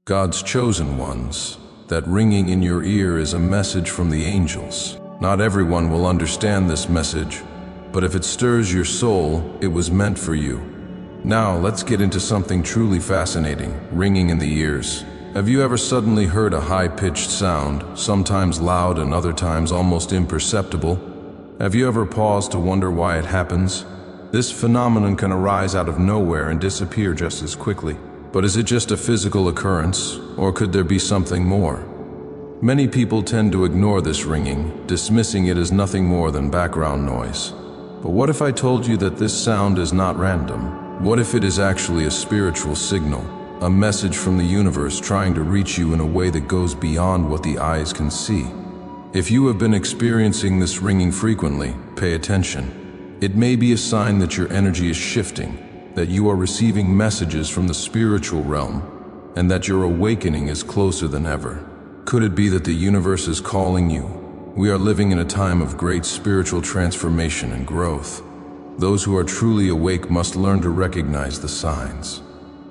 God's chosen ones. That ringing in your ear is a message from the angels. Not everyone will understand this message, but if it stirs your soul, it was meant for you. Now, let's get into something truly fascinating, ringing in the ears. Have you ever suddenly heard a high-pitched sound, sometimes loud and other times almost imperceptible? Have you ever paused to wonder why it happens? This phenomenon can arise out of nowhere and disappear just as quickly. But is it just a physical occurrence, or could there be something more? Many people tend to ignore this ringing, dismissing it as nothing more than background noise. But what if I told you that this sound is not random? What if it is actually a spiritual signal, a message from the universe trying to reach you in a way that goes beyond what the eyes can see? If you have been experiencing this ringing frequently, pay attention. It may be a sign that your energy is shifting, that you are receiving messages from the spiritual realm, and that your awakening is closer than ever. Could it be that the universe is calling you? We are living in a time of great spiritual transformation and growth. Those who are truly awake must learn to recognize the signs.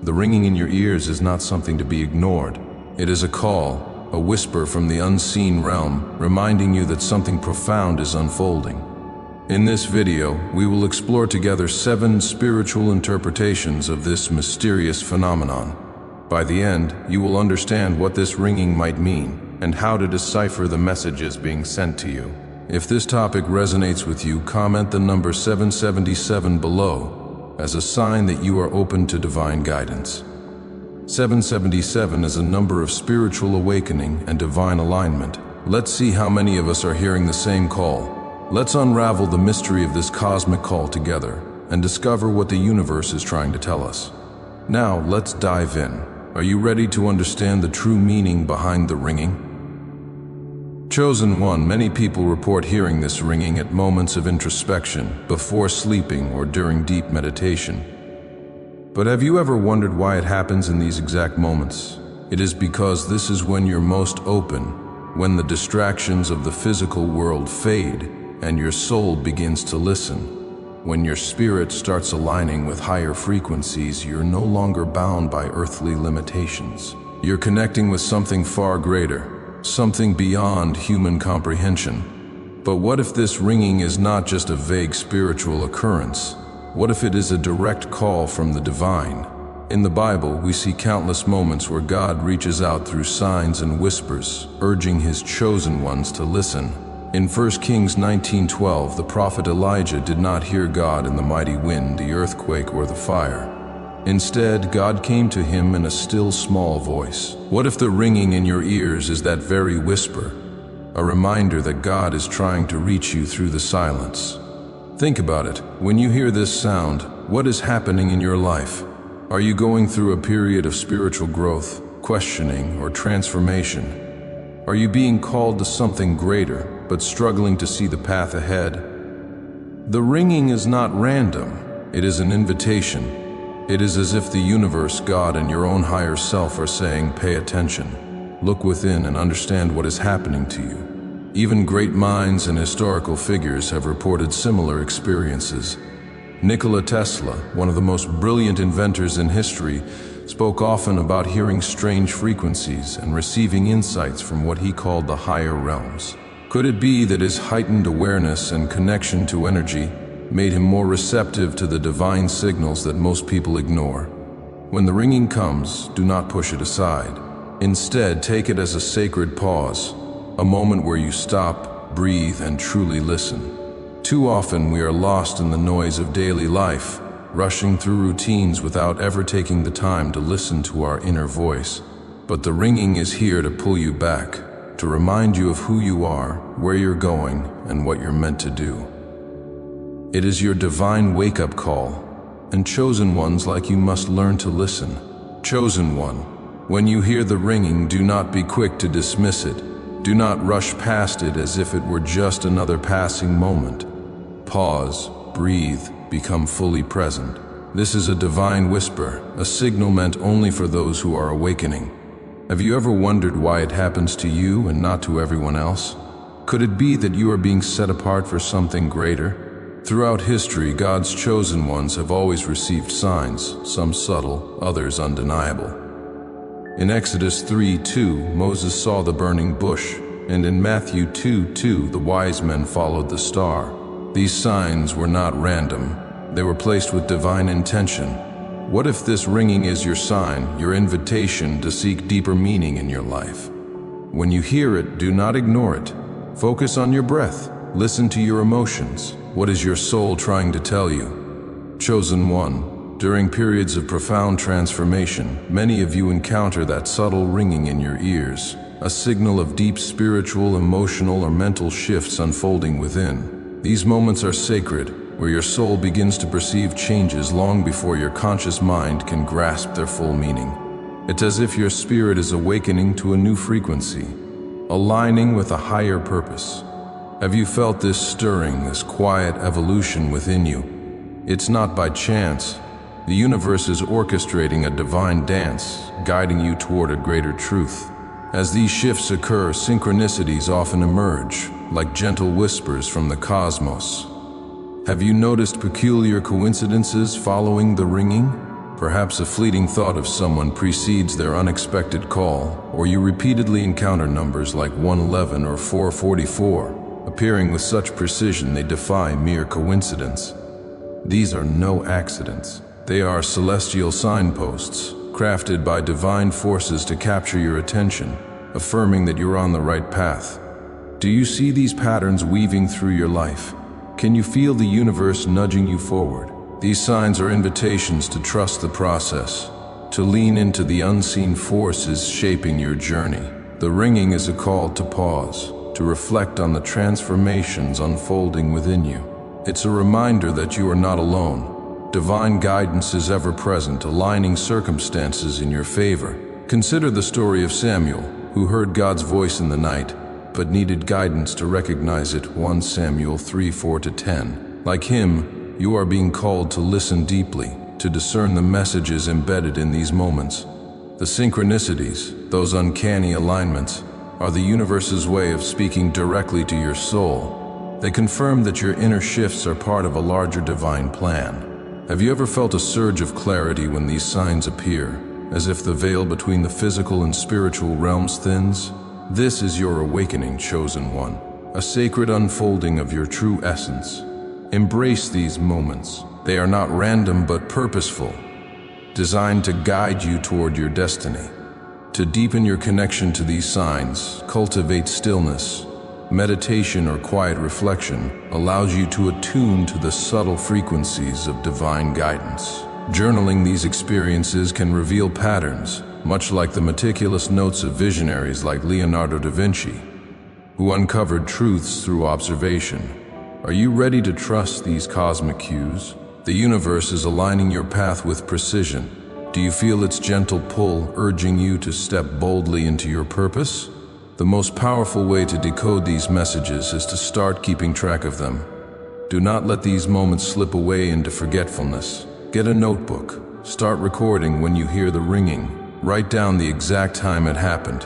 The ringing in your ears is not something to be ignored. It is a call, a whisper from the unseen realm, reminding you that something profound is unfolding. In this video, we will explore together 7 spiritual interpretations of this mysterious phenomenon. By the end, you will understand what this ringing might mean and how to decipher the messages being sent to you. If this topic resonates with you, comment the number 777 below as a sign that you are open to divine guidance. 777 is a number of spiritual awakening and divine alignment. Let's see how many of us are hearing the same call. Let's unravel the mystery of this cosmic call together and discover what the universe is trying to tell us. Now, let's dive in. Are you ready to understand the true meaning behind the ringing? Chosen one, many people report hearing this ringing at moments of introspection, before sleeping or during deep meditation. But have you ever wondered why it happens in these exact moments? It is because this is when you're most open, when the distractions of the physical world fade, and your soul begins to listen. When your spirit starts aligning with higher frequencies, you're no longer bound by earthly limitations. You're connecting with something far greater, something beyond human comprehension. But what if this ringing is not just a vague spiritual occurrence? What if it is a direct call from the divine? In the Bible, we see countless moments where God reaches out through signs and whispers, urging his chosen ones to listen. In 1 Kings 19:12, the prophet Elijah did not hear God in the mighty wind, the earthquake, or the fire. Instead, God came to him in a still small voice. What if the ringing in your ears is that very whisper, a reminder that God is trying to reach you through the silence? Think about it. When you hear this sound, what is happening in your life? Are you going through a period of spiritual growth, questioning, or transformation? Are you being called to something greater, but struggling to see the path ahead? The ringing is not random. It is an invitation. It is as if the universe, God, and your own higher self are saying, pay attention. Look within and understand what is happening to you. Even great minds and historical figures have reported similar experiences. Nikola Tesla, one of the most brilliant inventors in history, spoke often about hearing strange frequencies and receiving insights from what he called the higher realms. Could it be that his heightened awareness and connection to energy made him more receptive to the divine signals that most people ignore? When the ringing comes, do not push it aside. Instead, take it as a sacred pause, a moment where you stop, breathe, and truly listen. Too often we are lost in the noise of daily life, rushing through routines without ever taking the time to listen to our inner voice. But the ringing is here to pull you back, to remind you of who you are, where you're going, and what you're meant to do. It is your divine wake-up call, and chosen ones like you must learn to listen. Chosen one, when you hear the ringing, do not be quick to dismiss it. Do not rush past it as if it were just another passing moment. Pause, breathe, become fully present. This is a divine whisper, a signal meant only for those who are awakening. Have you ever wondered why it happens to you and not to everyone else? Could it be that you are being set apart for something greater? Throughout history, God's chosen ones have always received signs, some subtle, others undeniable. In Exodus 3:2, Moses saw the burning bush, and in Matthew 2:2, the wise men followed the star. These signs were not random. They were placed with divine intention. What if this ringing is your sign, your invitation to seek deeper meaning in your life? When you hear it, do not ignore it. Focus on your breath. Listen to your emotions. What is your soul trying to tell you? Chosen one. During periods of profound transformation, many of you encounter that subtle ringing in your ears, a signal of deep spiritual, emotional, or mental shifts unfolding within. These moments are sacred, where your soul begins to perceive changes long before your conscious mind can grasp their full meaning. It's as if your spirit is awakening to a new frequency, aligning with a higher purpose. Have you felt this stirring, this quiet evolution within you? It's not by chance. The universe is orchestrating a divine dance, guiding you toward a greater truth. As these shifts occur, synchronicities often emerge, like gentle whispers from the cosmos. Have you noticed peculiar coincidences following the ringing? Perhaps a fleeting thought of someone precedes their unexpected call, or you repeatedly encounter numbers like 111 or 444, appearing with such precision they defy mere coincidence. These are no accidents. They are celestial signposts, crafted by divine forces to capture your attention, affirming that you're on the right path. Do you see these patterns weaving through your life? Can you feel the universe nudging you forward? These signs are invitations to trust the process, to lean into the unseen forces shaping your journey. The ringing is a call to pause, to reflect on the transformations unfolding within you. It's a reminder that you are not alone. Divine guidance is ever present, aligning circumstances in your favor. Consider the story of Samuel, who heard God's voice in the night, but needed guidance to recognize it. 1 Samuel 3:4-10. Like him, you are being called to listen deeply, to discern the messages embedded in these moments. The synchronicities, those uncanny alignments, are the universe's way of speaking directly to your soul. They confirm that your inner shifts are part of a larger divine plan. Have you ever felt a surge of clarity when these signs appear, as if the veil between the physical and spiritual realms thins? This is your awakening, chosen one, a sacred unfolding of your true essence. Embrace these moments. They are not random but purposeful, designed to guide you toward your destiny. To deepen your connection to these signs, cultivate stillness. Meditation or quiet reflection allows you to attune to the subtle frequencies of divine guidance. Journaling these experiences can reveal patterns, much like the meticulous notes of visionaries like Leonardo da Vinci, who uncovered truths through observation. Are you ready to trust these cosmic cues? The universe is aligning your path with precision. Do you feel its gentle pull urging you to step boldly into your purpose? The most powerful way to decode these messages is to start keeping track of them. Do not let these moments slip away into forgetfulness. Get a notebook. Start recording when you hear the ringing. Write down the exact time it happened,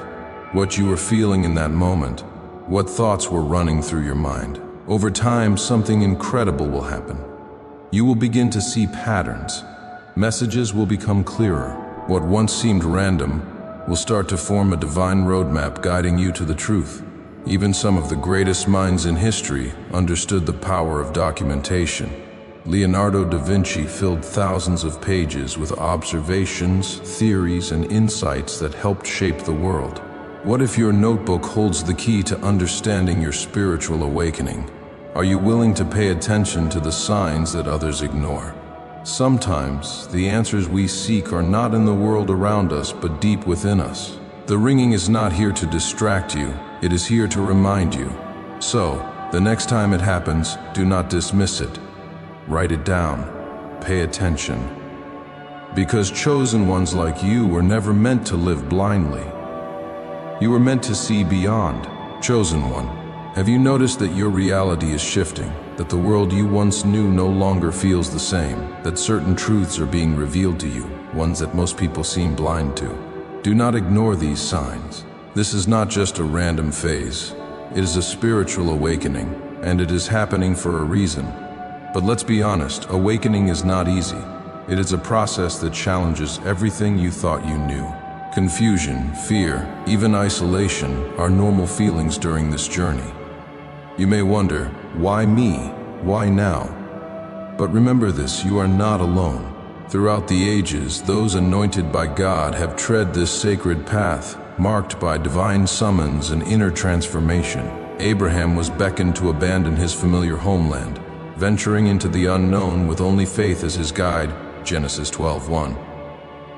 what you were feeling in that moment, what thoughts were running through your mind. Over time, something incredible will happen. You will begin to see patterns. Messages will become clearer. What once seemed random will start to form a divine roadmap guiding you to the truth. Even some of the greatest minds in history understood the power of documentation. Leonardo da Vinci filled thousands of pages with observations, theories, and insights that helped shape the world. What if your notebook holds the key to understanding your spiritual awakening? Are you willing to pay attention to the signs that others ignore? Sometimes, the answers we seek are not in the world around us, but deep within us. The ringing is not here to distract you, it is here to remind you. So, the next time it happens, do not dismiss it. Write it down. Pay attention. Because chosen ones like you were never meant to live blindly. You were meant to see beyond. Chosen one, have you noticed that your reality is shifting? That the world you once knew no longer feels the same, that certain truths are being revealed to you, ones that most people seem blind to. Do not ignore these signs. This is not just a random phase. It is a spiritual awakening, and it is happening for a reason. But let's be honest, awakening is not easy. It is a process that challenges everything you thought you knew. Confusion, fear, even isolation are normal feelings during this journey. You may wonder, why me? Why now? But remember this, you are not alone. Throughout the ages, those anointed by God have tread this sacred path, marked by divine summons and inner transformation. Abraham was beckoned to abandon his familiar homeland, venturing into the unknown with only faith as his guide, Genesis 12:1.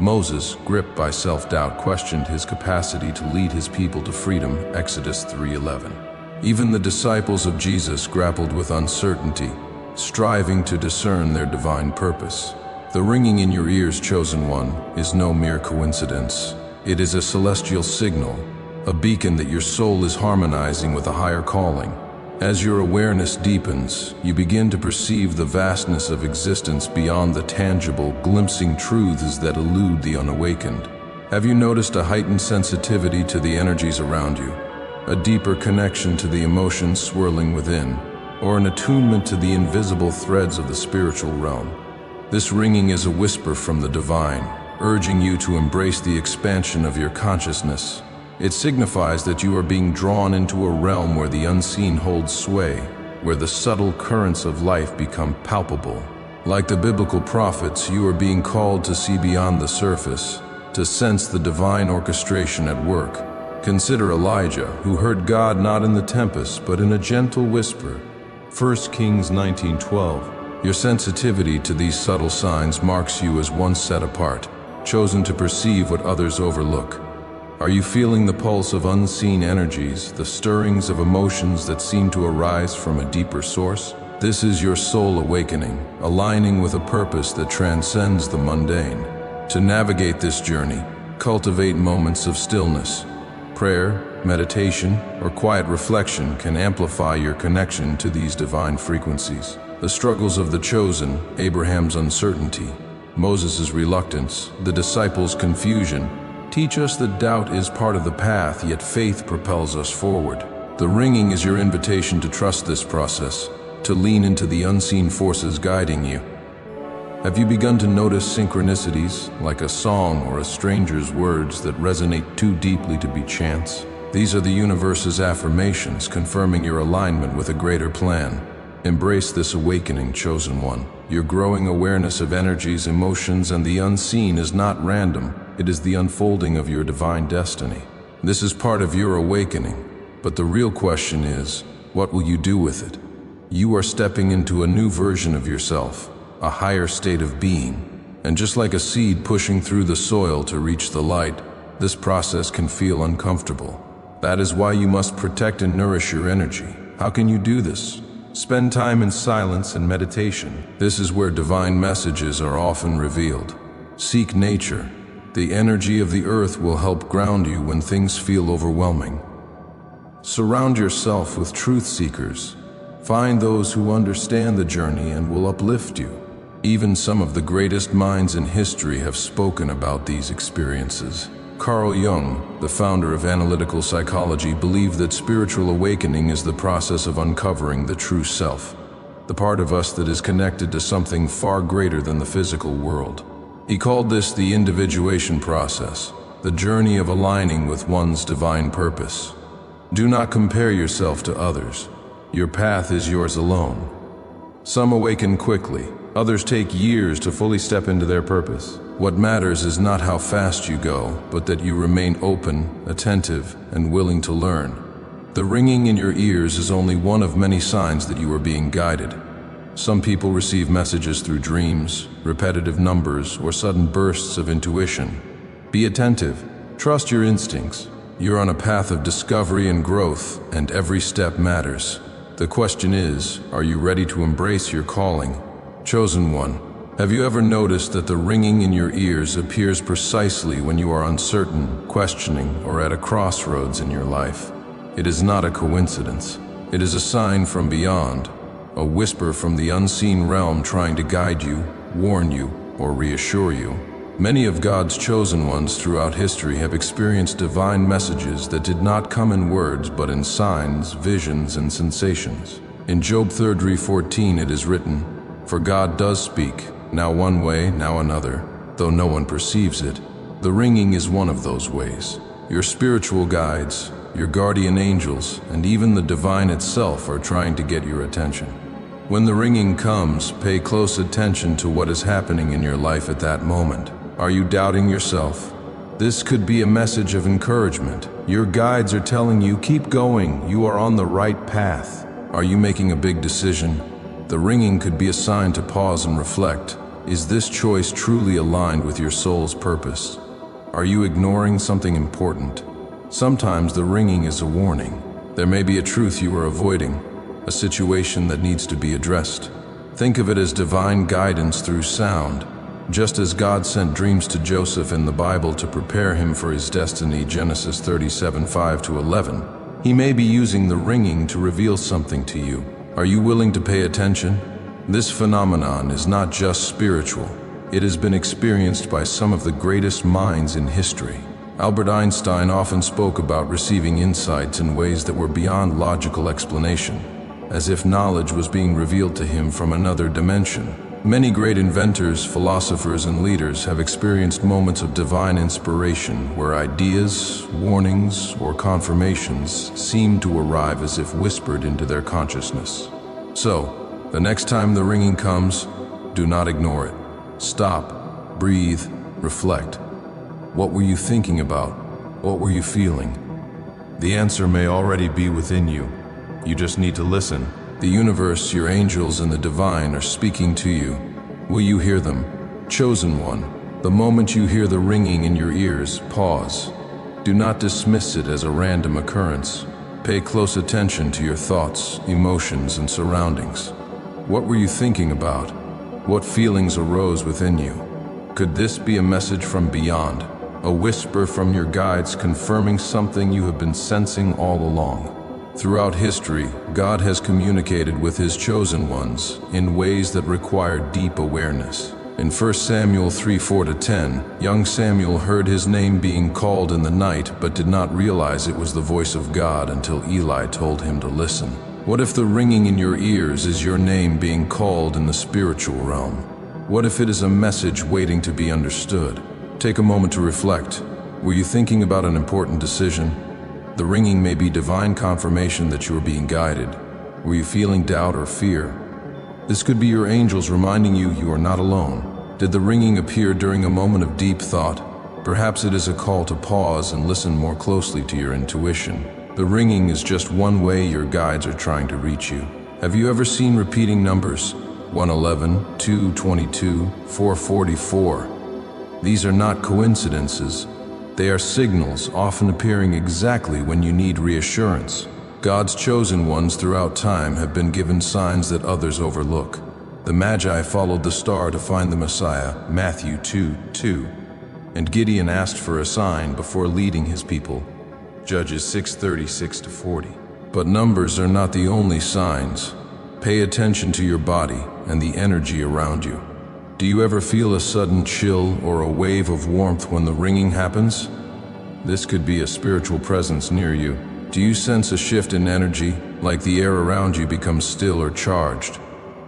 Moses, gripped by self-doubt, questioned his capacity to lead his people to freedom, Exodus 3:11. Even the disciples of Jesus grappled with uncertainty, striving to discern their divine purpose. The ringing in your ears, chosen one, is no mere coincidence. It is a celestial signal, a beacon that your soul is harmonizing with a higher calling. As your awareness deepens, you begin to perceive the vastness of existence beyond the tangible, glimpsing truths that elude the unawakened. Have you noticed a heightened sensitivity to the energies around you? A deeper connection to the emotions swirling within, or an attunement to the invisible threads of the spiritual realm? This ringing is a whisper from the divine, urging you to embrace the expansion of your consciousness. It signifies that you are being drawn into a realm where the unseen holds sway, where the subtle currents of life become palpable. Like the biblical prophets, you are being called to see beyond the surface, to sense the divine orchestration at work. Consider Elijah, who heard God not in the tempest, but in a gentle whisper. 1 Kings 19:12. Your sensitivity to these subtle signs marks you as one set apart, chosen to perceive what others overlook. Are you feeling the pulse of unseen energies, the stirrings of emotions that seem to arise from a deeper source? This is your soul awakening, aligning with a purpose that transcends the mundane. To navigate this journey, cultivate moments of stillness. Prayer, meditation, or quiet reflection can amplify your connection to these divine frequencies. The struggles of the chosen, Abraham's uncertainty, Moses' reluctance, the disciples' confusion, teach us that doubt is part of the path, yet faith propels us forward. The ringing is your invitation to trust this process, to lean into the unseen forces guiding you. Have you begun to notice synchronicities, like a song or a stranger's words that resonate too deeply to be chance? These are the universe's affirmations confirming your alignment with a greater plan. Embrace this awakening, chosen one. Your growing awareness of energies, emotions, and the unseen is not random. It is the unfolding of your divine destiny. This is part of your awakening, but the real question is, what will you do with it? You are stepping into a new version of yourself, a higher state of being. And just like a seed pushing through the soil to reach the light, this process can feel uncomfortable. That is why you must protect and nourish your energy. How can you do this? Spend time in silence and meditation. This is where divine messages are often revealed. Seek nature. The energy of the earth will help ground you when things feel overwhelming. Surround yourself with truth seekers. Find those who understand the journey and will uplift you. Even some of the greatest minds in history have spoken about these experiences. Carl Jung, the founder of analytical psychology, believed that spiritual awakening is the process of uncovering the true self, the part of us that is connected to something far greater than the physical world. He called this the individuation process, the journey of aligning with one's divine purpose. Do not compare yourself to others. Your path is yours alone. Some awaken quickly, others take years to fully step into their purpose. What matters is not how fast you go, but that you remain open, attentive, and willing to learn. The ringing in your ears is only one of many signs that you are being guided. Some people receive messages through dreams, repetitive numbers, or sudden bursts of intuition. Be attentive. Trust your instincts. You're on a path of discovery and growth, and every step matters. The question is, are you ready to embrace your calling? Chosen one, have you ever noticed that the ringing in your ears appears precisely when you are uncertain, questioning, or at a crossroads in your life? It is not a coincidence. It is a sign from beyond, a whisper from the unseen realm trying to guide you, warn you, or reassure you. Many of God's chosen ones throughout history have experienced divine messages that did not come in words but in signs, visions, and sensations. In Job 33:14 it is written, "For God does speak, now one way, now another, though no one perceives it. The ringing is one of those ways. Your spiritual guides, your guardian angels, and even the divine itself are trying to get your attention. When the ringing comes, pay close attention to what is happening in your life at that moment. Are you doubting yourself? This could be a message of encouragement. Your guides are telling you, keep going, you are on the right path. Are you making a big decision? The ringing could be a sign to pause and reflect. Is this choice truly aligned with your soul's purpose? Are you ignoring something important? Sometimes the ringing is a warning. There may be a truth you are avoiding, a situation that needs to be addressed. Think of it as divine guidance through sound. Just as God sent dreams to Joseph in the Bible to prepare him for his destiny, Genesis 37:5-11, He may be using the ringing to reveal something to you. Are you willing to pay attention? This phenomenon is not just spiritual. It has been experienced by some of the greatest minds in history. Albert Einstein often spoke about receiving insights in ways that were beyond logical explanation, as if knowledge was being revealed to him from another dimension. Many great inventors, philosophers, and leaders have experienced moments of divine inspiration where ideas, warnings, or confirmations seem to arrive as if whispered into their consciousness. So, the next time the ringing comes, do not ignore it. Stop, breathe, reflect. What were you thinking about? What were you feeling? The answer may already be within you. You just need to listen. The universe, your angels, and the divine are speaking to you. Will you hear them? Chosen one, the moment you hear the ringing in your ears, pause. Do not dismiss it as a random occurrence. Pay close attention to your thoughts, emotions, and surroundings. What were you thinking about? What feelings arose within you? Could this be a message from beyond? A whisper from your guides confirming something you have been sensing all along? Throughout history, God has communicated with His chosen ones in ways that require deep awareness. In 1 Samuel 3:4-10, young Samuel heard his name being called in the night but did not realize it was the voice of God until Eli told him to listen. What if the ringing in your ears is your name being called in the spiritual realm? What if it is a message waiting to be understood? Take a moment to reflect. Were you thinking about an important decision? The ringing may be divine confirmation that you are being guided. Were you feeling doubt or fear? This could be your angels reminding you you are not alone. Did the ringing appear during a moment of deep thought? Perhaps it is a call to pause and listen more closely to your intuition. The ringing is just one way your guides are trying to reach you. Have you ever seen repeating numbers? 111, 222, 444. These are not coincidences. They are signals, often appearing exactly when you need reassurance. God's chosen ones throughout time have been given signs that others overlook. The Magi followed the star to find the Messiah, Matthew 2:2, and Gideon asked for a sign before leading his people, Judges 6:36-40. But numbers are not the only signs. Pay attention to your body and the energy around you. Do you ever feel a sudden chill or a wave of warmth when the ringing happens? This could be a spiritual presence near you. Do you sense a shift in energy, like the air around you becomes still or charged?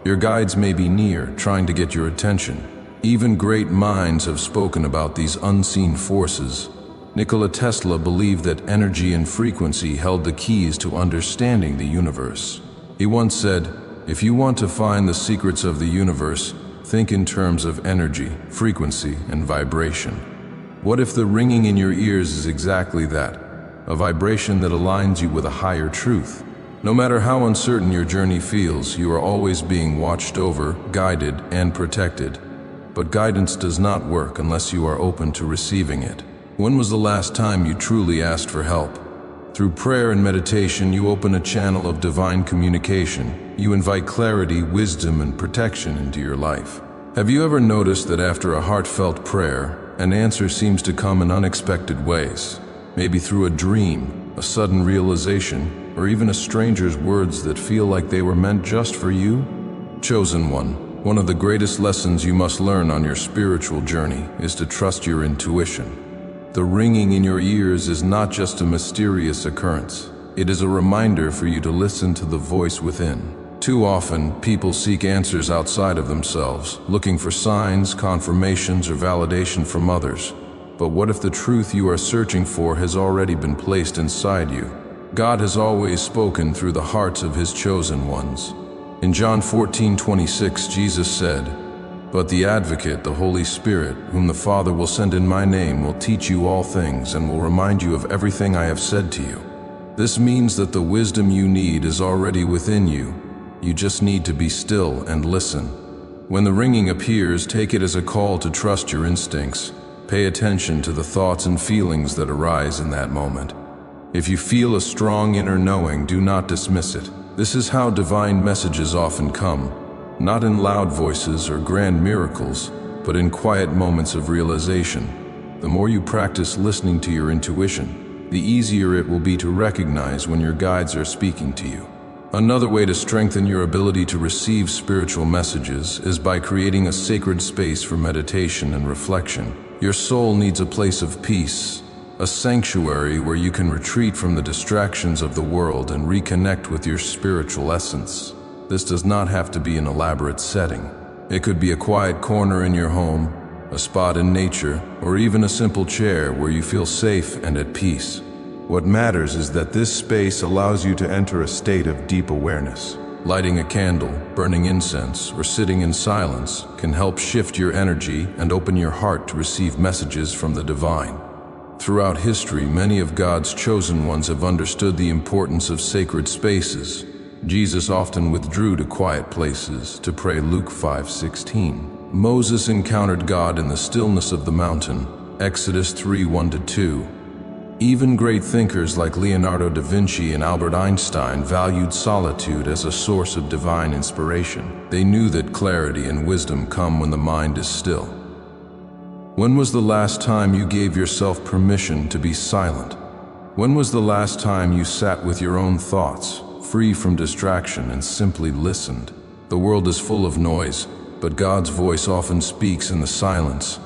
Your guides may be near, trying to get your attention. Even great minds have spoken about these unseen forces. Nikola Tesla believed that energy and frequency held the keys to understanding the universe. He once said, "If you want to find the secrets of the universe, think in terms of energy, frequency, and vibration." What if the ringing in your ears is exactly that? A vibration that aligns you with a higher truth. No matter how uncertain your journey feels, you are always being watched over, guided, and protected. But guidance does not work unless you are open to receiving it. When was the last time you truly asked for help? Through prayer and meditation, you open a channel of divine communication. You invite clarity, wisdom, and protection into your life. Have you ever noticed that after a heartfelt prayer, an answer seems to come in unexpected ways? Maybe through a dream, a sudden realization, or even a stranger's words that feel like they were meant just for you? Chosen one, one of the greatest lessons you must learn on your spiritual journey is to trust your intuition. The ringing in your ears is not just a mysterious occurrence. It is a reminder for you to listen to the voice within. Too often, people seek answers outside of themselves, looking for signs, confirmations, or validation from others. But what if the truth you are searching for has already been placed inside you? God has always spoken through the hearts of His chosen ones. In John 14:26, Jesus said, "But the Advocate, the Holy Spirit, whom the Father will send in my name, will teach you all things and will remind you of everything I have said to you." This means that the wisdom you need is already within you. You just need to be still and listen. When the ringing appears, take it as a call to trust your instincts. Pay attention to the thoughts and feelings that arise in that moment. If you feel a strong inner knowing, do not dismiss it. This is how divine messages often come, not in loud voices or grand miracles, but in quiet moments of realization. The more you practice listening to your intuition, the easier it will be to recognize when your guides are speaking to you. Another way to strengthen your ability to receive spiritual messages is by creating a sacred space for meditation and reflection. Your soul needs a place of peace, a sanctuary where you can retreat from the distractions of the world and reconnect with your spiritual essence. This does not have to be an elaborate setting. It could be a quiet corner in your home, a spot in nature, or even a simple chair where you feel safe and at peace. What matters is that this space allows you to enter a state of deep awareness. Lighting a candle, burning incense, or sitting in silence can help shift your energy and open your heart to receive messages from the divine. Throughout history, many of God's chosen ones have understood the importance of sacred spaces. Jesus often withdrew to quiet places to pray, Luke 5:16. Moses encountered God in the stillness of the mountain, Exodus 3:1-2. Even great thinkers like Leonardo da Vinci and Albert Einstein valued solitude as a source of divine inspiration. They knew that clarity and wisdom come when the mind is still. When was the last time you gave yourself permission to be silent? When was the last time you sat with your own thoughts, free from distraction, and simply listened? The world is full of noise, but God's voice often speaks in the silence.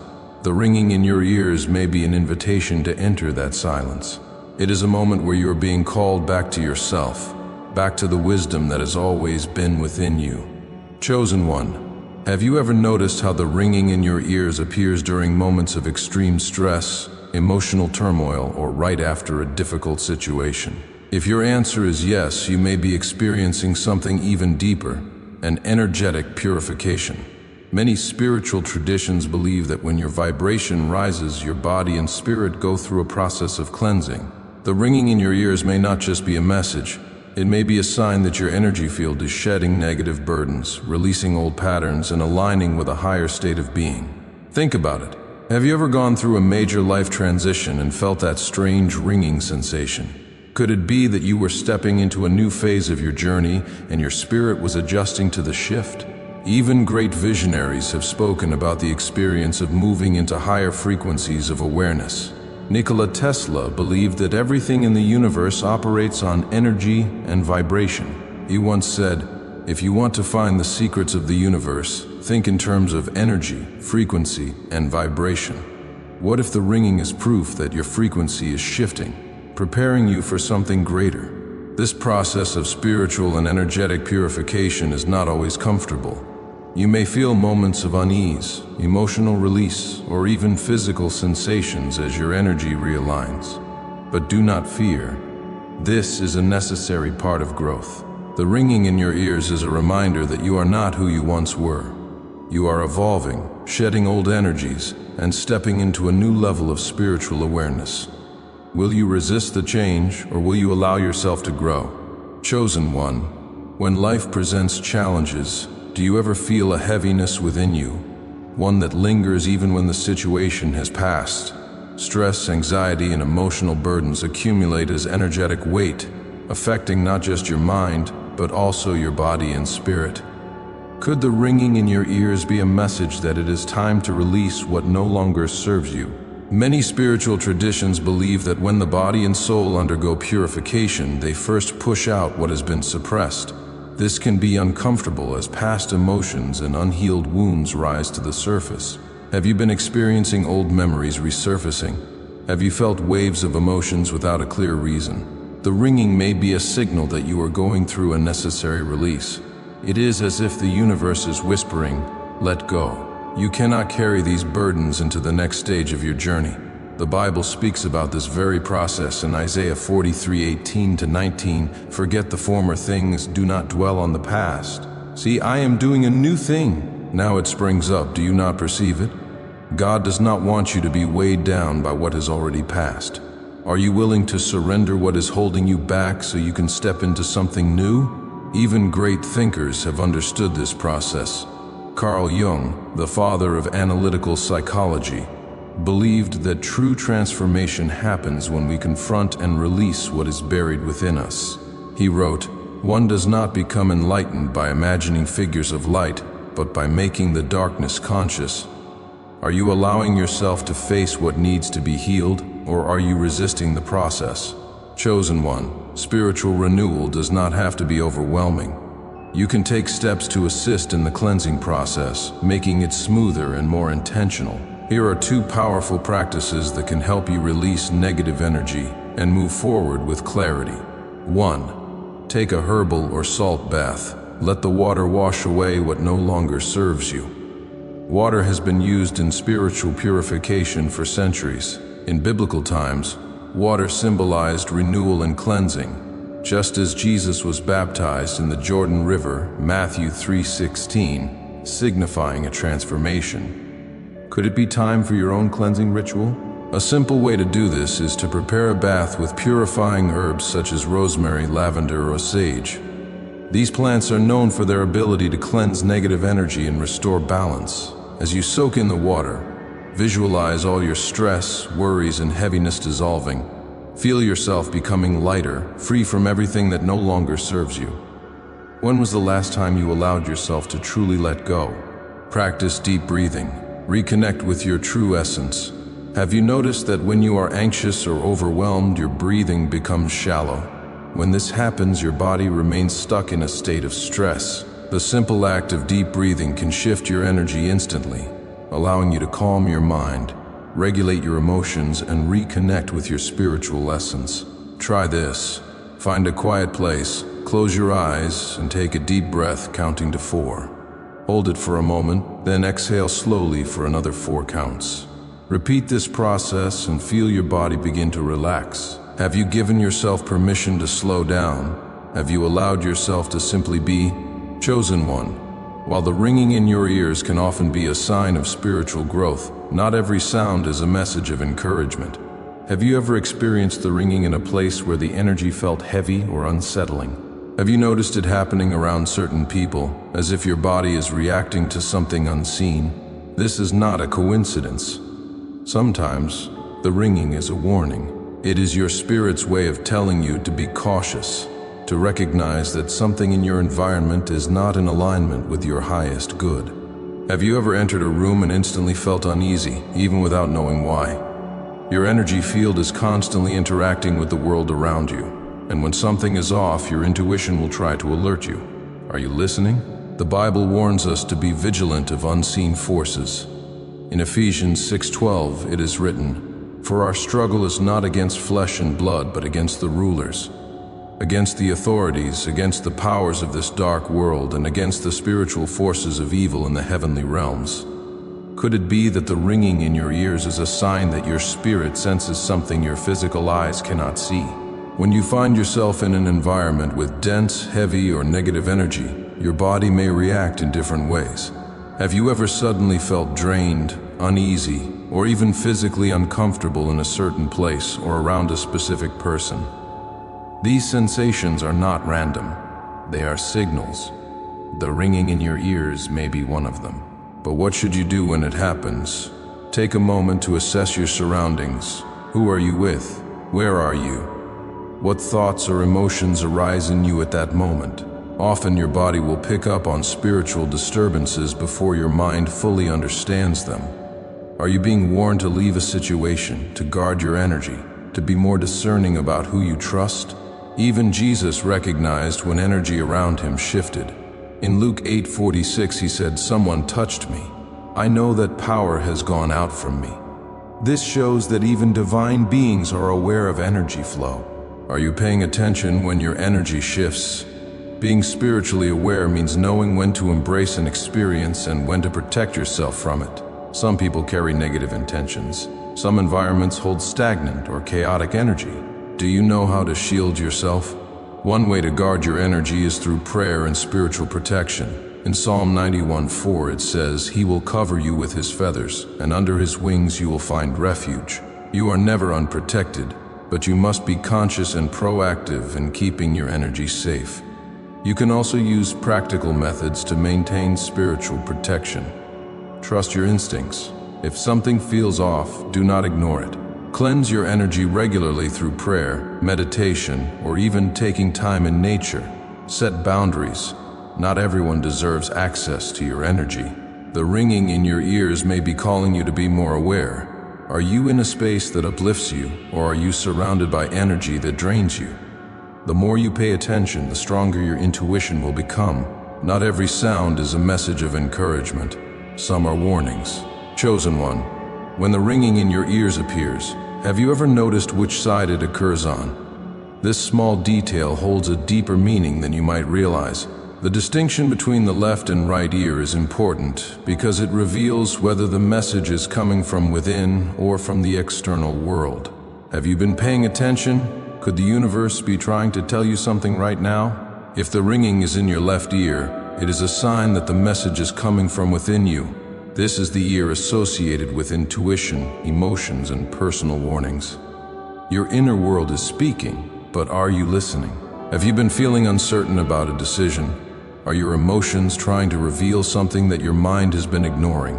The ringing in your ears may be an invitation to enter that silence. It is a moment where you are being called back to yourself, back to the wisdom that has always been within you. Chosen one, have you ever noticed how the ringing in your ears appears during moments of extreme stress, emotional turmoil, or right after a difficult situation? If your answer is yes, you may be experiencing something even deeper, an energetic purification. Many spiritual traditions believe that when your vibration rises, your body and spirit go through a process of cleansing. The ringing in your ears may not just be a message. It may be a sign that your energy field is shedding negative burdens, releasing old patterns, and aligning with a higher state of being. Think about it. Have you ever gone through a major life transition and felt that strange ringing sensation? Could it be that you were stepping into a new phase of your journey and your spirit was adjusting to the shift? Even great visionaries have spoken about the experience of moving into higher frequencies of awareness. Nikola Tesla believed that everything in the universe operates on energy and vibration. He once said, "If you want to find the secrets of the universe, think in terms of energy, frequency, and vibration." What if the ringing is proof that your frequency is shifting, preparing you for something greater? This process of spiritual and energetic purification is not always comfortable. You may feel moments of unease, emotional release, or even physical sensations as your energy realigns. But do not fear. This is a necessary part of growth. The ringing in your ears is a reminder that you are not who you once were. You are evolving, shedding old energies, and stepping into a new level of spiritual awareness. Will you resist the change, or will you allow yourself to grow? Chosen one, when life presents challenges, do you ever feel a heaviness within you, one that lingers even when the situation has passed? Stress, anxiety, and emotional burdens accumulate as energetic weight, affecting not just your mind, but also your body and spirit. Could the ringing in your ears be a message that it is time to release what no longer serves you? Many spiritual traditions believe that when the body and soul undergo purification, they first push out what has been suppressed. This can be uncomfortable as past emotions and unhealed wounds rise to the surface. Have you been experiencing old memories resurfacing? Have you felt waves of emotions without a clear reason? The ringing may be a signal that you are going through a necessary release. It is as if the universe is whispering, "Let go. You cannot carry these burdens into the next stage of your journey." The Bible speaks about this very process in Isaiah 43:18-19. Forget the former things, do not dwell on the past. See, I am doing a new thing. Now it springs up, do you not perceive it? God does not want you to be weighed down by what has already passed. Are you willing to surrender what is holding you back so you can step into something new? Even great thinkers have understood this process. Carl Jung, the father of analytical psychology, believed that true transformation happens when we confront and release what is buried within us. He wrote, "One does not become enlightened by imagining figures of light, but by making the darkness conscious." Are you allowing yourself to face what needs to be healed, or are you resisting the process? Chosen one, spiritual renewal does not have to be overwhelming. You can take steps to assist in the cleansing process, making it smoother and more intentional. Here are 2 powerful practices that can help you release negative energy and move forward with clarity. 1. Take a herbal or salt bath. Let the water wash away what no longer serves you. Water has been used in spiritual purification for centuries. In biblical times, water symbolized renewal and cleansing, just as Jesus was baptized in the Jordan River, Matthew 3:16, signifying a transformation. Could it be time for your own cleansing ritual? A simple way to do this is to prepare a bath with purifying herbs such as rosemary, lavender, or sage. These plants are known for their ability to cleanse negative energy and restore balance. As you soak in the water, visualize all your stress, worries, and heaviness dissolving. Feel yourself becoming lighter, free from everything that no longer serves you. When was the last time you allowed yourself to truly let go? Practice deep breathing. Reconnect with your true essence. Have you noticed that when you are anxious or overwhelmed, your breathing becomes shallow? When this happens, your body remains stuck in a state of stress. The simple act of deep breathing can shift your energy instantly, allowing you to calm your mind, regulate your emotions, and reconnect with your spiritual essence. Try this. Find a quiet place, close your eyes, and take a deep breath, counting to 4. Hold it for a moment, then exhale slowly for another 4 counts. Repeat this process and feel your body begin to relax. Have you given yourself permission to slow down? Have you allowed yourself to simply be? Chosen one. While the ringing in your ears can often be a sign of spiritual growth, not every sound is a message of encouragement. Have you ever experienced the ringing in a place where the energy felt heavy or unsettling? Have you noticed it happening around certain people, as if your body is reacting to something unseen? This is not a coincidence. Sometimes, the ringing is a warning. It is your spirit's way of telling you to be cautious, to recognize that something in your environment is not in alignment with your highest good. Have you ever entered a room and instantly felt uneasy, even without knowing why? Your energy field is constantly interacting with the world around you. And when something is off, your intuition will try to alert you. Are you listening? The Bible warns us to be vigilant of unseen forces. In Ephesians 6:12, it is written, "For our struggle is not against flesh and blood, but against the rulers, against the authorities, against the powers of this dark world, and against the spiritual forces of evil in the heavenly realms." Could it be that the ringing in your ears is a sign that your spirit senses something your physical eyes cannot see? When you find yourself in an environment with dense, heavy, or negative energy, your body may react in different ways. Have you ever suddenly felt drained, uneasy, or even physically uncomfortable in a certain place or around a specific person? These sensations are not random. They are signals. The ringing in your ears may be one of them. But what should you do when it happens? Take a moment to assess your surroundings. Who are you with? Where are you? What thoughts or emotions arise in you at that moment? Often your body will pick up on spiritual disturbances before your mind fully understands them. Are you being warned to leave a situation, to guard your energy, to be more discerning about who you trust? Even Jesus recognized when energy around him shifted. In Luke 8:46, he said, "Someone touched me. I know that power has gone out from me." This shows that even divine beings are aware of energy flow. Are you paying attention when your energy shifts? Being spiritually aware means knowing when to embrace an experience and when to protect yourself from it. Some people carry negative intentions. Some environments hold stagnant or chaotic energy. Do you know how to shield yourself? One way to guard your energy is through prayer and spiritual protection. In Psalm 91:4 it says, "He will cover you with his feathers, and under his wings you will find refuge." You are never unprotected, but you must be conscious and proactive in keeping your energy safe. You can also use practical methods to maintain spiritual protection. Trust your instincts. If something feels off, do not ignore it. Cleanse your energy regularly through prayer, meditation, or even taking time in nature. Set boundaries. Not everyone deserves access to your energy. The ringing in your ears may be calling you to be more aware. Are you in a space that uplifts you, or are you surrounded by energy that drains you? The more you pay attention, the stronger your intuition will become. Not every sound is a message of encouragement. Some are warnings. Chosen one, when the ringing in your ears appears, have you ever noticed which side it occurs on? This small detail holds a deeper meaning than you might realize. The distinction between the left and right ear is important because it reveals whether the message is coming from within or from the external world. Have you been paying attention? Could the universe be trying to tell you something right now? If the ringing is in your left ear, it is a sign that the message is coming from within you. This is the ear associated with intuition, emotions, and personal warnings. Your inner world is speaking, but are you listening? Have you been feeling uncertain about a decision? Are your emotions trying to reveal something that your mind has been ignoring?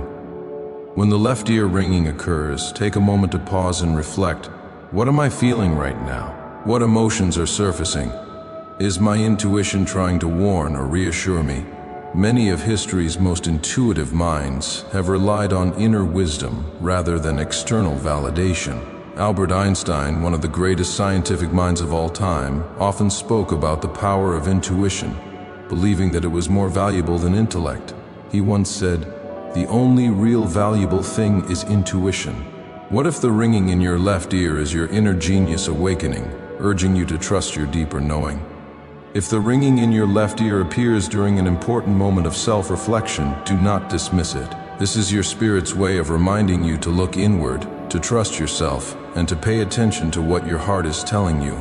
When the left ear ringing occurs, take a moment to pause and reflect. What am I feeling right now? What emotions are surfacing? Is my intuition trying to warn or reassure me? Many of history's most intuitive minds have relied on inner wisdom rather than external validation. Albert Einstein, one of the greatest scientific minds of all time, often spoke about the power of intuition, believing that it was more valuable than intellect. He once said, "The only real valuable thing is intuition." What if the ringing in your left ear is your inner genius awakening, urging you to trust your deeper knowing? If the ringing in your left ear appears during an important moment of self-reflection, do not dismiss it. This is your spirit's way of reminding you to look inward, to trust yourself, and to pay attention to what your heart is telling you.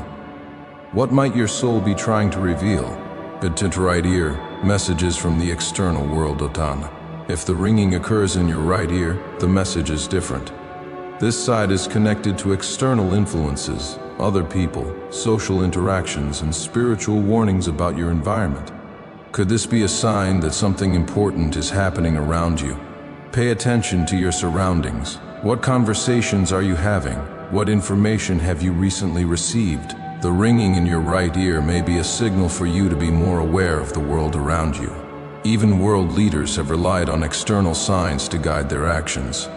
What might your soul be trying to reveal? To right ear, messages from the external world. Otana. If the ringing occurs in your right ear, the message is different. This side is connected to external influences, other people, social interactions, and spiritual warnings about your environment. Could this be a sign that something important is happening around you? Pay attention to your surroundings. What conversations are you having? What information have you recently received? The ringing in your right ear may be a signal for you to be more aware of the world around you. Even world leaders have relied on external signs to guide their actions.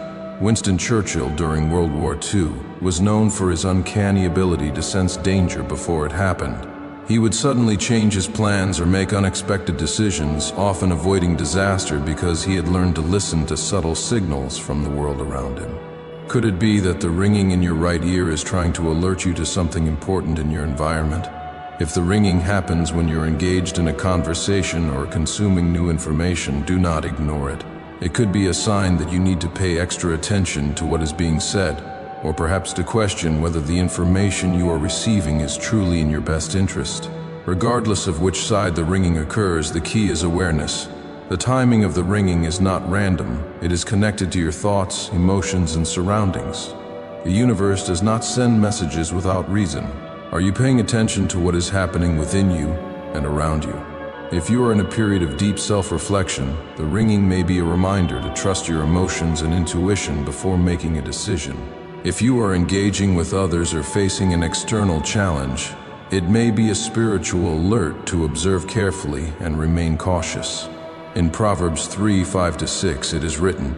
Winston Churchill, during World War II, was known for his uncanny ability to sense danger before it happened. He would suddenly change his plans or make unexpected decisions, often avoiding disaster because he had learned to listen to subtle signals from the world around him. Could it be that the ringing in your right ear is trying to alert you to something important in your environment? If the ringing happens when you're engaged in a conversation or consuming new information, do not ignore it. It could be a sign that you need to pay extra attention to what is being said, or perhaps to question whether the information you are receiving is truly in your best interest. Regardless of which side the ringing occurs, the key is awareness. The timing of the ringing is not random. It is connected to your thoughts, emotions, and surroundings. The universe does not send messages without reason. Are you paying attention to what is happening within you and around you? If you are in a period of deep self-reflection, the ringing may be a reminder to trust your emotions and intuition before making a decision. If you are engaging with others or facing an external challenge, it may be a spiritual alert to observe carefully and remain cautious. In Proverbs 3:5-6, it is written,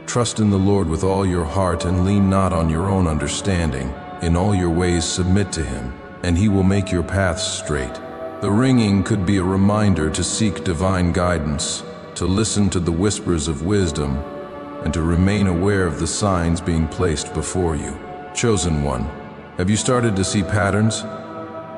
"Trust in the Lord with all your heart and lean not on your own understanding. In all your ways submit to him, and he will make your paths straight." The ringing could be a reminder to seek divine guidance, to listen to the whispers of wisdom, and to remain aware of the signs being placed before you. Chosen one, have you started to see patterns?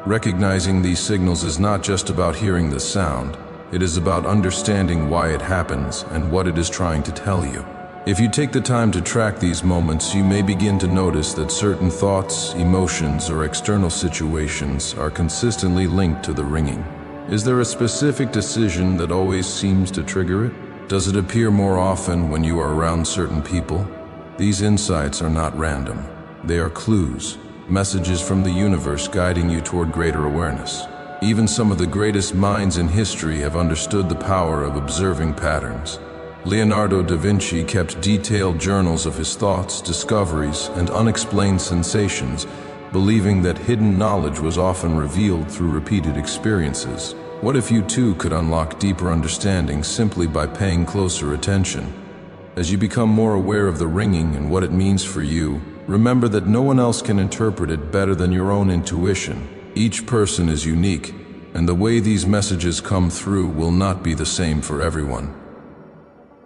Recognizing these signals is not just about hearing the sound. It is about understanding why it happens and what it is trying to tell you. If you take the time to track these moments, you may begin to notice that certain thoughts, emotions, or external situations are consistently linked to the ringing. Is there a specific decision that always seems to trigger it? Does it appear more often when you are around certain people? These insights are not random. They are clues, messages from the universe guiding you toward greater awareness. Even some of the greatest minds in history have understood the power of observing patterns. Leonardo da Vinci kept detailed journals of his thoughts, discoveries, and unexplained sensations, believing that hidden knowledge was often revealed through repeated experiences. What if you too could unlock deeper understanding simply by paying closer attention? As you become more aware of the ringing and what it means for you, remember that no one else can interpret it better than your own intuition. Each person is unique, and the way these messages come through will not be the same for everyone.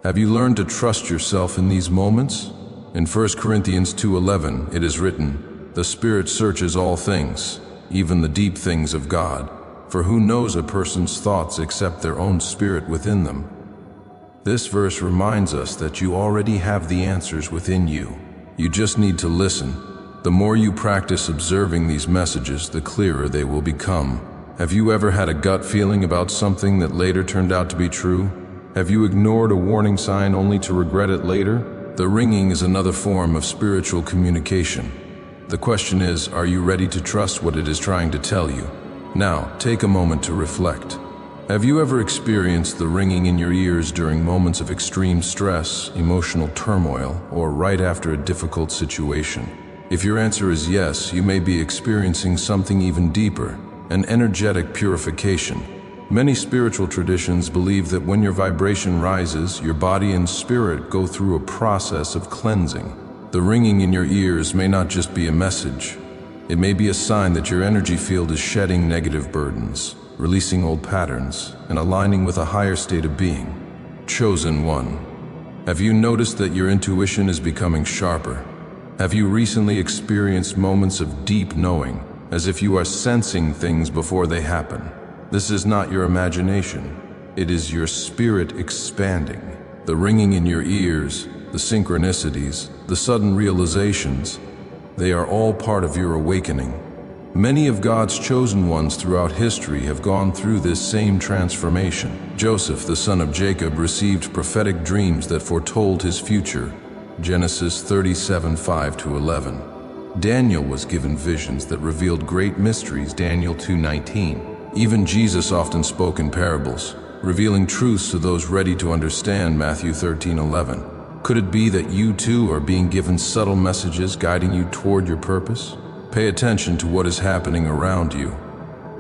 Have you learned to trust yourself in these moments? In 1 Corinthians 2:11, it is written, "The Spirit searches all things, even the deep things of God. For who knows a person's thoughts except their own spirit within them?" This verse reminds us that you already have the answers within you. You just need to listen. The more you practice observing these messages, the clearer they will become. Have you ever had a gut feeling about something that later turned out to be true? Have you ignored a warning sign only to regret it later? The ringing is another form of spiritual communication. The question is, are you ready to trust what it is trying to tell you? Now, take a moment to reflect. Have you ever experienced the ringing in your ears during moments of extreme stress, emotional turmoil, or right after a difficult situation? If your answer is yes, you may be experiencing something even deeper, an energetic purification. Many spiritual traditions believe that when your vibration rises, your body and spirit go through a process of cleansing. The ringing in your ears may not just be a message. It may be a sign that your energy field is shedding negative burdens, releasing old patterns, and aligning with a higher state of being. Chosen one. Have you noticed that your intuition is becoming sharper? Have you recently experienced moments of deep knowing, as if you are sensing things before they happen? This is not your imagination. It is your spirit expanding. The ringing in your ears, the synchronicities, the sudden realizations, they are all part of your awakening. Many of God's chosen ones throughout history have gone through this same transformation. Joseph, the son of Jacob, received prophetic dreams that foretold his future. Genesis 37:5-11. Daniel was given visions that revealed great mysteries. Daniel 2:19. Even Jesus often spoke in parables, revealing truths to those ready to understand. Matthew 13:11. Could it be that you too are being given subtle messages guiding you toward your purpose? Pay attention to what is happening around you.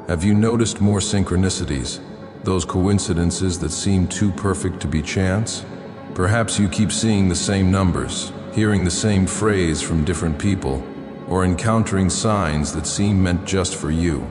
Have you noticed more synchronicities, those coincidences that seem too perfect to be chance? Perhaps you keep seeing the same numbers, hearing the same phrase from different people, or encountering signs that seem meant just for you.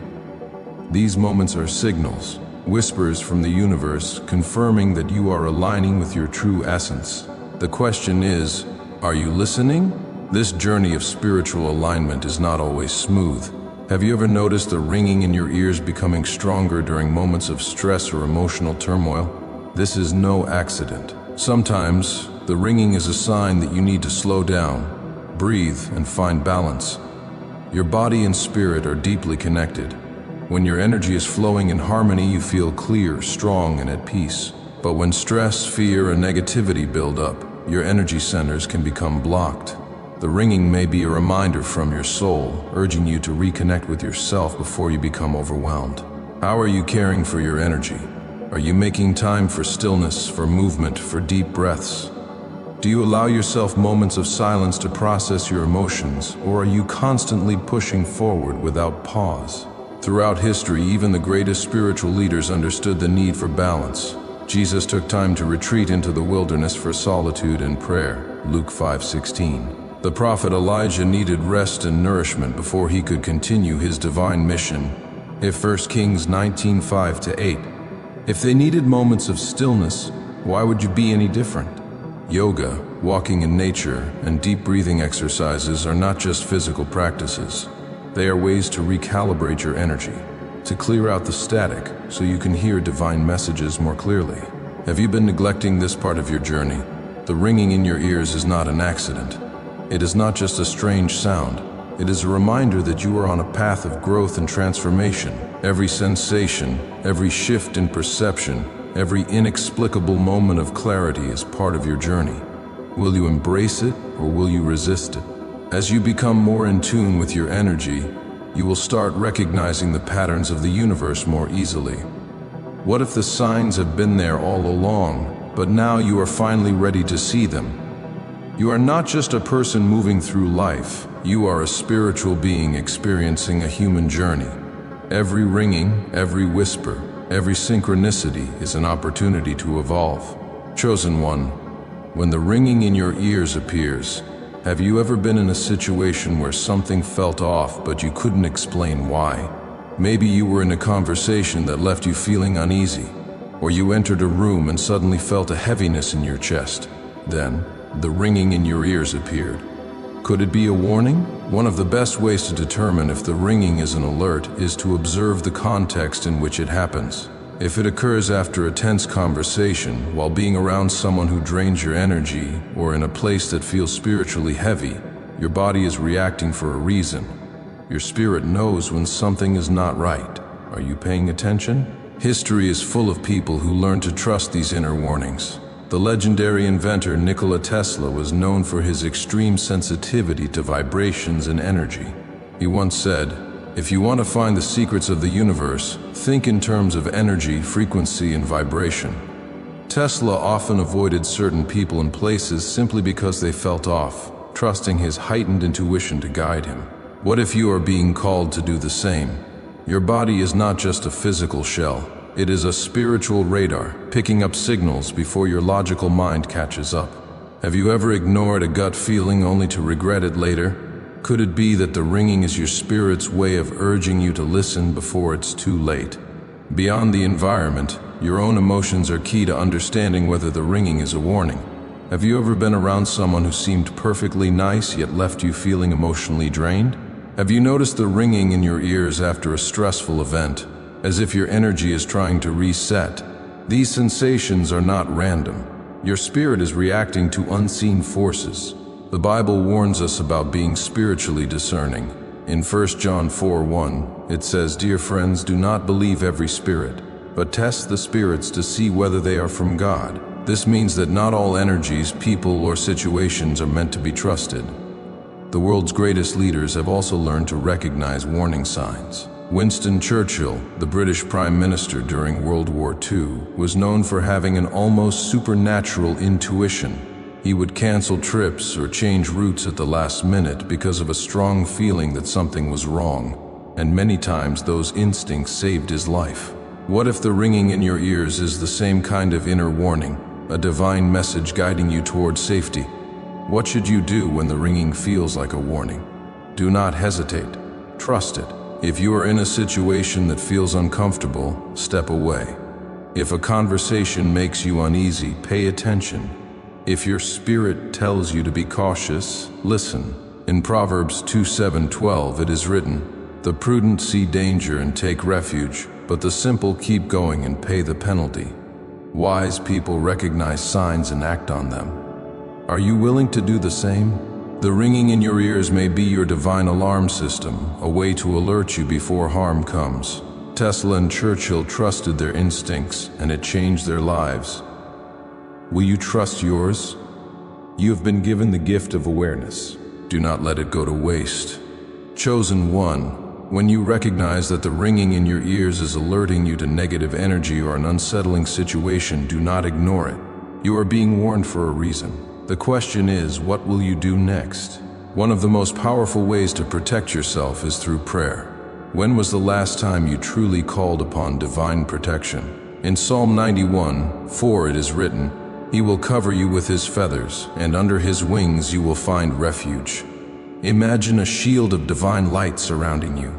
These moments are signals, whispers from the universe confirming that you are aligning with your true essence. The question is, are you listening? This journey of spiritual alignment is not always smooth. Have you ever noticed the ringing in your ears becoming stronger during moments of stress or emotional turmoil? This is no accident. Sometimes, the ringing is a sign that you need to slow down, breathe, and find balance. Your body and spirit are deeply connected. When your energy is flowing in harmony, you feel clear, strong, and at peace. But when stress, fear, and negativity build up, your energy centers can become blocked. The ringing may be a reminder from your soul, urging you to reconnect with yourself before you become overwhelmed. How are you caring for your energy? Are you making time for stillness, for movement, for deep breaths? Do you allow yourself moments of silence to process your emotions, or are you constantly pushing forward without pause? Throughout history, even the greatest spiritual leaders understood the need for balance. Jesus took time to retreat into the wilderness for solitude and prayer, Luke 5:16. The prophet Elijah needed rest and nourishment before he could continue his divine mission, if 1 Kings 19:5-8. If they needed moments of stillness, why would you be any different? Yoga, walking in nature, and deep breathing exercises are not just physical practices. They are ways to recalibrate your energy, to clear out the static so you can hear divine messages more clearly. Have you been neglecting this part of your journey? The ringing in your ears is not an accident. It is not just a strange sound. It is a reminder that you are on a path of growth and transformation. Every sensation, every shift in perception, every inexplicable moment of clarity is part of your journey. Will you embrace it or will you resist it? As you become more in tune with your energy, you will start recognizing the patterns of the universe more easily. What if the signs have been there all along, but now you are finally ready to see them? You are not just a person moving through life, you are a spiritual being experiencing a human journey. Every ringing, every whisper, every synchronicity is an opportunity to evolve. Chosen one, when the ringing in your ears appears, have you ever been in a situation where something felt off but you couldn't explain why? Maybe you were in a conversation that left you feeling uneasy, or you entered a room and suddenly felt a heaviness in your chest. Then, the ringing in your ears appeared. Could it be a warning? One of the best ways to determine if the ringing is an alert is to observe the context in which it happens. If it occurs after a tense conversation, while being around someone who drains your energy, or in a place that feels spiritually heavy, your body is reacting for a reason. Your spirit knows when something is not right. Are you paying attention? History is full of people who learn to trust these inner warnings. The legendary inventor Nikola Tesla was known for his extreme sensitivity to vibrations and energy. He once said, "If you want to find the secrets of the universe, think in terms of energy, frequency, and vibration." Tesla often avoided certain people and places simply because they felt off, trusting his heightened intuition to guide him. What if you are being called to do the same? Your body is not just a physical shell. It is a spiritual radar, picking up signals before your logical mind catches up. Have you ever ignored a gut feeling only to regret it later? Could it be that the ringing is your spirit's way of urging you to listen before it's too late? Beyond the environment, your own emotions are key to understanding whether the ringing is a warning. Have you ever been around someone who seemed perfectly nice yet left you feeling emotionally drained? Have you noticed the ringing in your ears after a stressful event, as if your energy is trying to reset? These sensations are not random. Your spirit is reacting to unseen forces. The Bible warns us about being spiritually discerning. In 1 John 4:1, it says, "Dear friends, do not believe every spirit, but test the spirits to see whether they are from God." This means that not all energies, people, or situations are meant to be trusted. The world's greatest leaders have also learned to recognize warning signs. Winston Churchill, the British Prime Minister during World War II, was known for having an almost supernatural intuition. He would cancel trips or change routes at the last minute because of a strong feeling that something was wrong, and many times those instincts saved his life. What if the ringing in your ears is the same kind of inner warning, a divine message guiding you towards safety? What should you do when the ringing feels like a warning? Do not hesitate. Trust it. If you are in a situation that feels uncomfortable, step away. If a conversation makes you uneasy, pay attention. If your spirit tells you to be cautious, listen. In Proverbs 2:7-12 it is written, "The prudent see danger and take refuge, but the simple keep going and pay the penalty." Wise people recognize signs and act on them. Are you willing to do the same? The ringing in your ears may be your divine alarm system, a way to alert you before harm comes. Tesla and Churchill trusted their instincts, and it changed their lives. Will you trust yours? You have been given the gift of awareness. Do not let it go to waste. Chosen one, when you recognize that the ringing in your ears is alerting you to negative energy or an unsettling situation, do not ignore it. You are being warned for a reason. The question is, what will you do next? One of the most powerful ways to protect yourself is through prayer. When was the last time you truly called upon divine protection? In Psalm 91:4 it is written, "He will cover you with his feathers, and under his wings you will find refuge." Imagine a shield of divine light surrounding you.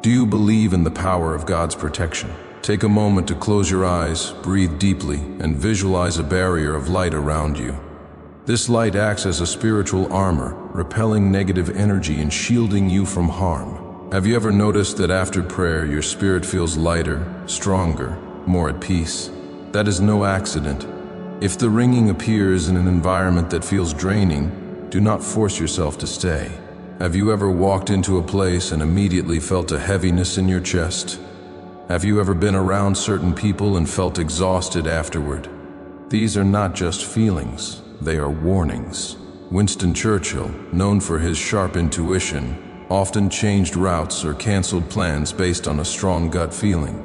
Do you believe in the power of God's protection? Take a moment to close your eyes, breathe deeply, and visualize a barrier of light around you. This light acts as a spiritual armor, repelling negative energy and shielding you from harm. Have you ever noticed that after prayer your spirit feels lighter, stronger, more at peace? That is no accident. If the ringing appears in an environment that feels draining, do not force yourself to stay. Have you ever walked into a place and immediately felt a heaviness in your chest? Have you ever been around certain people and felt exhausted afterward? These are not just feelings, they are warnings. Winston Churchill, known for his sharp intuition, often changed routes or canceled plans based on a strong gut feeling.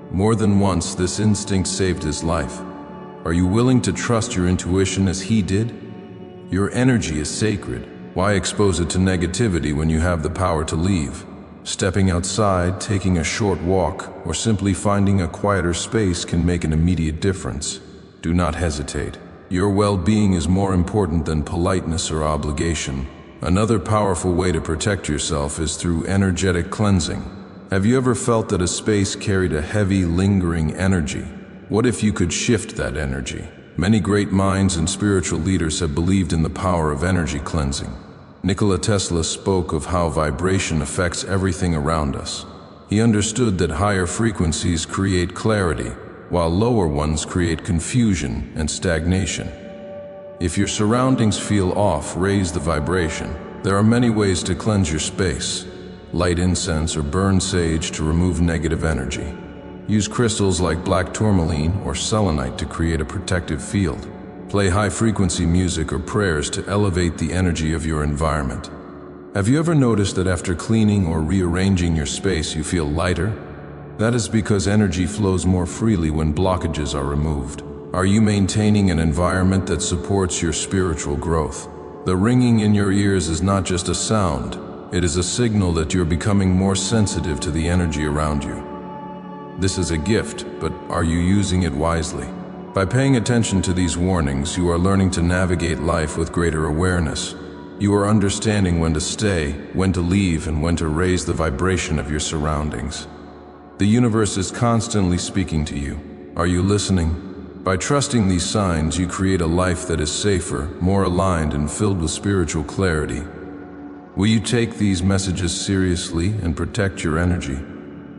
More than once, this instinct saved his life. Are you willing to trust your intuition as he did? Your energy is sacred. Why expose it to negativity when you have the power to leave? Stepping outside, taking a short walk, or simply finding a quieter space can make an immediate difference. Do not hesitate. Your well-being is more important than politeness or obligation. Another powerful way to protect yourself is through energetic cleansing. Have you ever felt that a space carried a heavy, lingering energy? What if you could shift that energy? Many great minds and spiritual leaders have believed in the power of energy cleansing. Nikola Tesla spoke of how vibration affects everything around us. He understood that higher frequencies create clarity, while lower ones create confusion and stagnation. If your surroundings feel off, raise the vibration. There are many ways to cleanse your space. Light incense or burn sage to remove negative energy. Use crystals like black tourmaline or selenite to create a protective field. Play high-frequency music or prayers to elevate the energy of your environment. Have you ever noticed that after cleaning or rearranging your space, you feel lighter? That is because energy flows more freely when blockages are removed. Are you maintaining an environment that supports your spiritual growth? The ringing in your ears is not just a sound. It is a signal that you're becoming more sensitive to the energy around you. This is a gift, but are you using it wisely? By paying attention to these warnings, you are learning to navigate life with greater awareness. You are understanding when to stay, when to leave, and when to raise the vibration of your surroundings. The universe is constantly speaking to you. Are you listening? By trusting these signs, you create a life that is safer, more aligned, and filled with spiritual clarity. Will you take these messages seriously and protect your energy?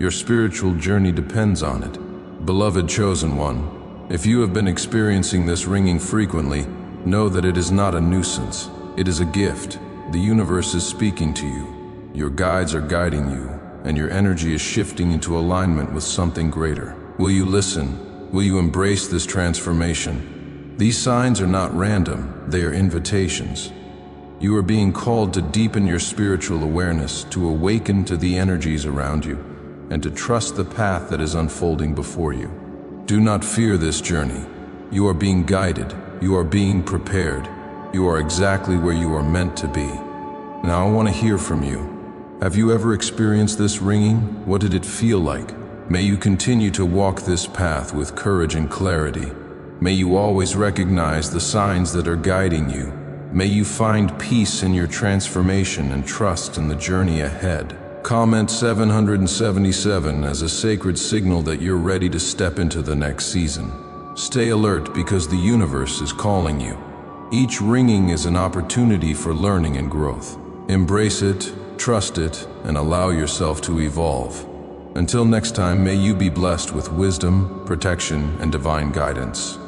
Your spiritual journey depends on it. Beloved chosen one, if you have been experiencing this ringing frequently, know that it is not a nuisance. It is a gift. The universe is speaking to you. Your guides are guiding you, and your energy is shifting into alignment with something greater. Will you listen? Will you embrace this transformation? These signs are not random, they are invitations. You are being called to deepen your spiritual awareness, to awaken to the energies around you, and to trust the path that is unfolding before you. Do not fear this journey. You are being guided. You are being prepared. You are exactly where you are meant to be. Now I want to hear from you. Have you ever experienced this ringing? What did it feel like? May you continue to walk this path with courage and clarity. May you always recognize the signs that are guiding you. May you find peace in your transformation and trust in the journey ahead. Comment 777 as a sacred signal that you're ready to step into the next season. Stay alert because the universe is calling you. Each ringing is an opportunity for learning and growth. Embrace it, trust it, and allow yourself to evolve. Until next time, may you be blessed with wisdom, protection, and divine guidance.